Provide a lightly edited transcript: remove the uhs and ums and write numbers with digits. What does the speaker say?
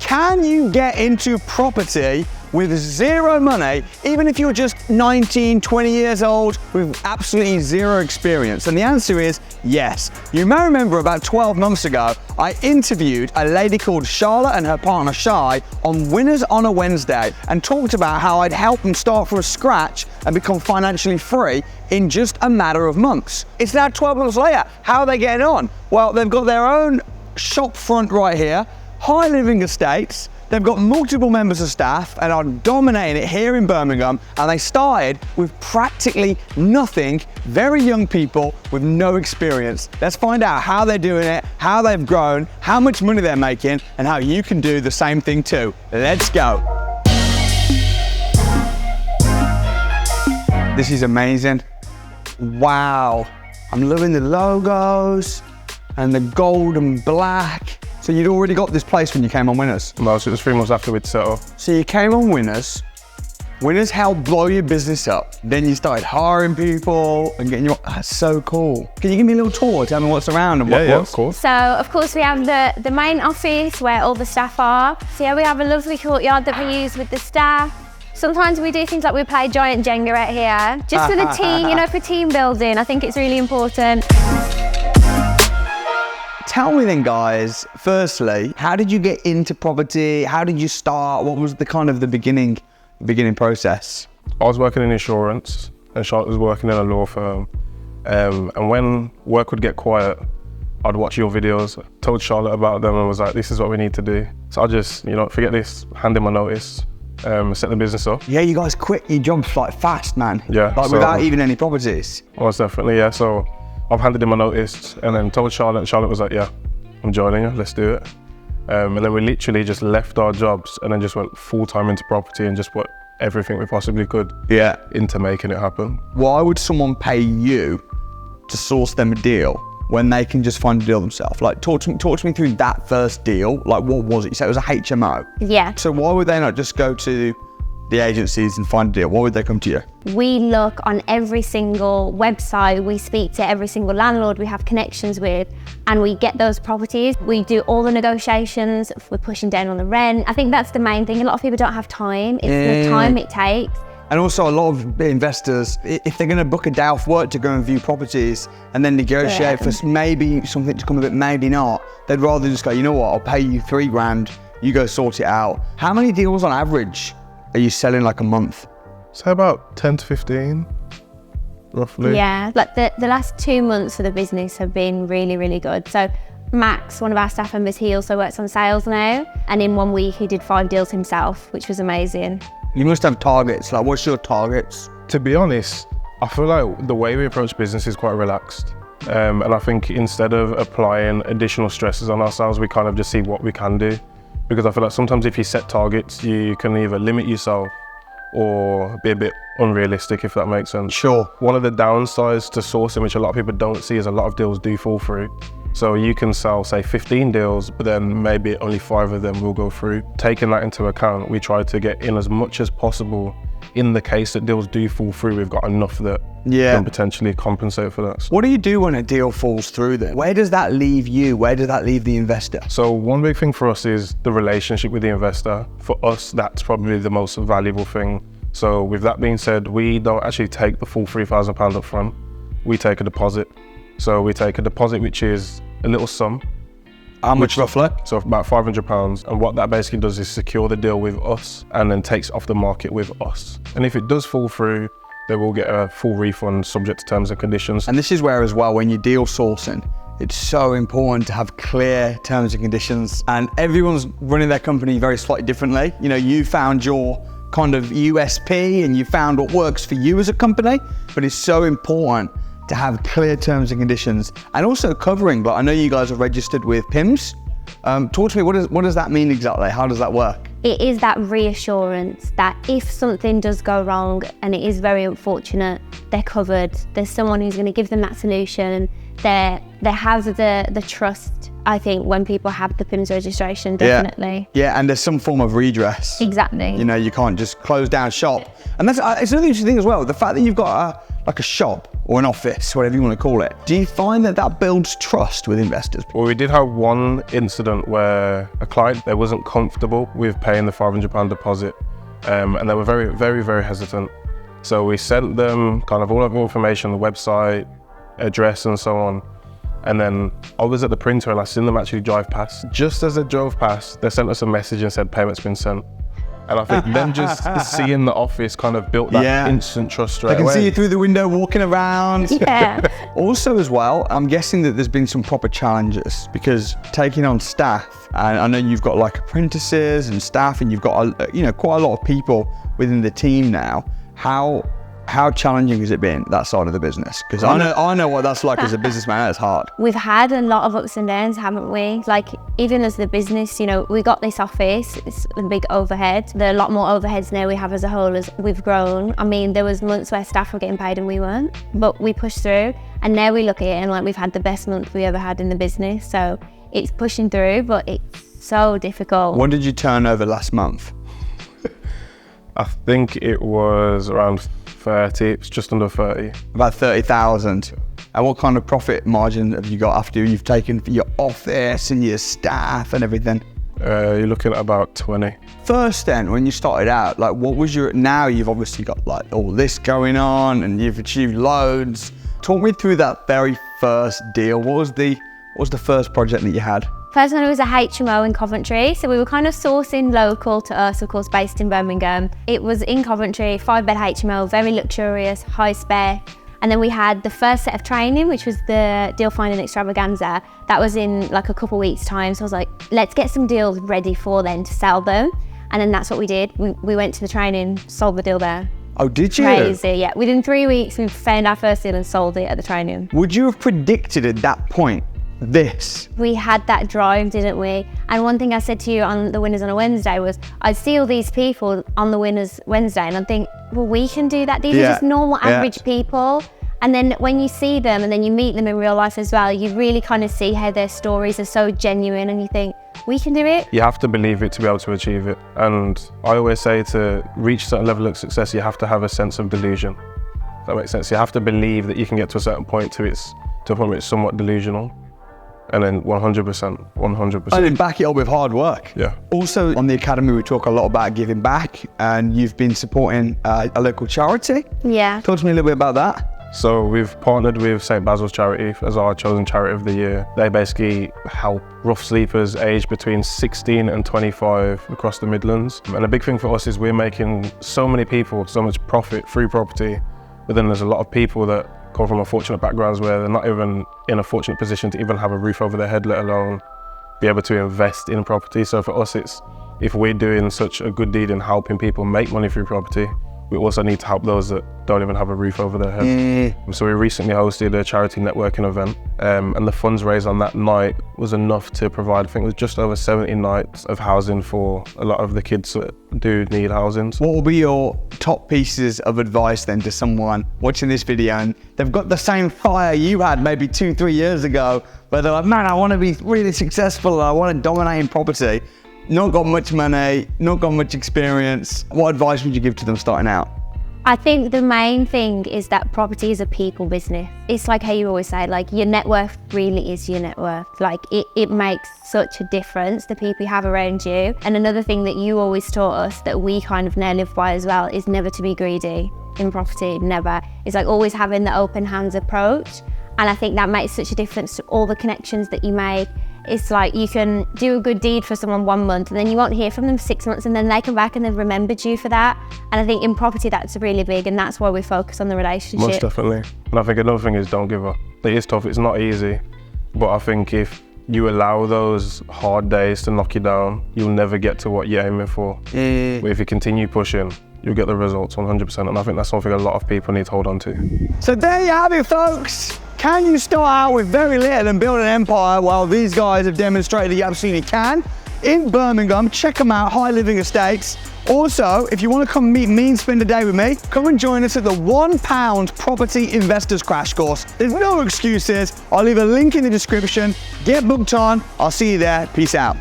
Can you get into property with zero money, even if you're just 19, 20 years old with absolutely zero experience? And the answer is yes. You may remember about 12 months ago, I interviewed a lady called Charlotte and her partner Shai on Winners on a Wednesday and talked about how I'd help them start from scratch and become financially free in just a matter of months. It's now 12 months later. How are they getting on? Well, they've got their own shop front right here, high living estates. They've got multiple members of staff and are dominating it here in Birmingham, and they started with practically nothing, very young people with no experience. Let's find out how they're doing it, how they've grown, how much money they're making, and how you can do the same thing too. Let's go. This is amazing. Wow. I'm loving the logos and the gold and black. So you'd already got this place when you came on Winners? No, so it was 3 months after we'd set up. So you came on Winners, Winners helped blow your business up. Then you started hiring people and getting your, that's so cool. Can you give me a little tour, tell me what's around and Yeah, of course. So of course we have the main office where all the staff are. So yeah, we have a lovely courtyard that we use with the staff. Sometimes we do things like we play giant Jenga out here, just for the team, you know, for team building. I think it's really important. Tell me then, guys, firstly, how did you get into property? How did you start? What was the kind of the beginning process? I was working in insurance and Charlotte was working in a law firm. And when work would get quiet, I'd watch your videos, told Charlotte about them and was like, this is what we need to do. So I just, you know, forget this, hand in my notice, set the business up. Yeah, you guys quit your jobs like fast, man. Yeah. Like without even any properties. Most definitely, yeah. So I've handed in my notice and then told Charlotte, and Charlotte was like, yeah, I'm joining you, let's do it. And then we literally just left our jobs and then just went full-time into property and just put everything we possibly could into making it happen. Why would someone pay you to source them a deal when they can just find a deal themselves? Like, talk to me through that first deal. Like, what was it? You said it was a HMO. Yeah. So why would they not just go to the agencies and find a deal? Why would they come to you? We look on every single website, we speak to every single landlord we have connections with, and we get those properties. We do all the negotiations, we're pushing down on the rent. I think that's the main thing. A lot of people don't have time. It's the time it takes. And also a lot of investors, if they're gonna book a day off work to go and view properties and then negotiate for maybe something to come of it, maybe not, they'd rather just go, you know what, I'll pay you $3,000, you go sort it out. How many deals on average are you selling like a month? So about 10 to 15, roughly. Yeah, like the last 2 months for the business have been really, really good. So Max, one of our staff members, he also works on sales now. And in 1 week, he did 5 deals himself, which was amazing. You must have targets. Like, what's your targets? To be honest, I feel like the way we approach business is quite relaxed. And I think instead of applying additional stresses on ourselves, we kind of just see what we can do. Because I feel like sometimes if you set targets, you can either limit yourself or be a bit unrealistic, if that makes sense. Sure. One of the downsides to sourcing, which a lot of people don't see, is a lot of deals do fall through. So you can sell, say, 15 deals, but then maybe only 5 of them will go through. Taking that into account, we try to get in as much as possible. In the case that deals do fall through, we've got enough that can potentially compensate for that. What do you do when a deal falls through then? Where does that leave you? Where does that leave the investor? So one big thing for us is the relationship with the investor. For us, that's probably the most valuable thing. So with that being said, we don't actually take the full £3,000 up front. We take a deposit. So we take a deposit, which is a little sum. How much roughly? So about £500. And what that basically does is secure the deal with us and then takes it off the market with us. And if it does fall through, they will get a full refund subject to terms and conditions. And this is where as well, when you're deal sourcing, it's so important to have clear terms and conditions. And everyone's running their company very slightly differently. You know, you found your kind of USP and you found what works for you as a company, but it's so important to have clear terms and conditions and also covering. But I know you guys are registered with PIMS. Talk to me, what does that mean exactly? How does that work? It is that reassurance that if something does go wrong, and it is very unfortunate, they're covered. There's someone who's going to give them that solution. They have the trust, I think, when people have the PIMS registration, definitely. Yeah, and there's some form of redress. Exactly. You know, you can't just close down shop. And that's it's another interesting thing as well, the fact that you've got like a shop or an office, whatever you want to call it, do you find that that builds trust with investors? Well, we did have one incident where a client, they wasn't comfortable with paying the £500 deposit, and they were very, very, very hesitant. So we sent them kind of all of the information, the website, address and so on. And then I was at the printer and I seen them actually drive past. Just as they drove past, they sent us a message and said payment's been sent. And I think them just seeing the office kind of built that instant trust straight away. I can see you through the window walking around. Yeah. Also as well, I'm guessing that there's been some proper challenges because taking on staff, and I know you've got like apprentices and staff, and you've got quite a lot of people within the team now. How challenging has it been, that side of the business? Because I know what that's like as a businessman. That's hard. We've had a lot of ups and downs, haven't we? Like, even as the business, we got this office, it's a big overhead. There are a lot more overheads now we have as a whole as we've grown. I mean, there was months where staff were getting paid and we weren't, but we pushed through. And now we look at it and like we've had the best month we ever had in the business. So it's pushing through, but it's so difficult. What did you turn over last month? I think it was around 30, it's just under 30. About 30,000. And what kind of profit margin have you got after you've taken for your office and your staff and everything? You're looking at about 20. First then, when you started out, like what was now you've obviously got like all this going on and you've achieved loads. Talk me through that very first deal. What was the first project that you had? First one was a HMO in Coventry. So we were kind of sourcing local to us, of course, based in Birmingham. It was in Coventry, 5-bed HMO, very luxurious, high spec. And then we had the first set of training, which was the deal finding extravaganza. That was in like a couple weeks time. So I was like, let's get some deals ready for then to sell them. And then that's what we did. We went to the training, sold the deal there. Oh, did you? Crazy, yeah. Within 3 weeks, we found our first deal and sold it at the training. Would you have predicted at that point this? We had that drive, didn't we? And one thing I said to you on the Winners on a Wednesday was, I'd see all these people on the Winners Wednesday and I'd think, well, we can do that. These are just normal, average people. And then when you see them and then you meet them in real life as well, you really kind of see how their stories are so genuine and you think, we can do it. You have to believe it to be able to achieve it. And I always say to reach a certain level of success, you have to have a sense of delusion. Does that make sense? You have to believe that you can get to a certain point to a point where it's somewhat delusional. And then 100%. And then back it up with hard work. Yeah. Also on the Academy, we talk a lot about giving back, and you've been supporting a local charity. Yeah. Talk to me a little bit about that. So we've partnered with St. Basil's Charity as our chosen charity of the year. They basically help rough sleepers aged between 16 and 25 across the Midlands. And a big thing for us is we're making so many people so much profit through property, but then there's a lot of people that come from unfortunate backgrounds where they're not even in a fortunate position to even have a roof over their head, let alone be able to invest in property. So for us, it's if we're doing such a good deed in helping people make money through property, we also need to help those that don't even have a roof over their head. So we recently hosted a charity networking event, and the funds raised on that night was enough to provide, I think it was just over 70 nights of housing for a lot of the kids that do need housing. What will be your top pieces of advice then to someone watching this video and they've got the same fire you had maybe 2-3 years ago, but they're like, man, I want to be really successful and I want to dominate in property. Not got much money, not got much experience. What advice would you give to them starting out? I think the main thing is that property is a people business. It's like how you always say, like your net worth really is your net worth. Like it makes such a difference, the people you have around you. And another thing that you always taught us that we kind of now live by as well is never to be greedy in property, never. It's like always having the open hands approach. And I think that makes such a difference to all the connections that you make. It's like you can do a good deed for someone 1 month and then you won't hear from them 6 months and then they come back and they've remembered you for that. And I think in property that's really big and that's why we focus on the relationship. Most definitely. And I think another thing is don't give up. It is tough, it's not easy. But I think if you allow those hard days to knock you down, you'll never get to what you're aiming for. But if you continue pushing, you'll get the results 100%. And I think that's something a lot of people need to hold on to. So there you have it, folks. Can you start out with very little and build an empire? Well, these guys have demonstrated that you absolutely can. In Birmingham, check them out, High Living Estates. Also, if you want to come meet me and spend a day with me, come and join us at the £1 Property Investors Crash Course. There's no excuses. I'll leave a link in the description. Get booked on. I'll see you there. Peace out.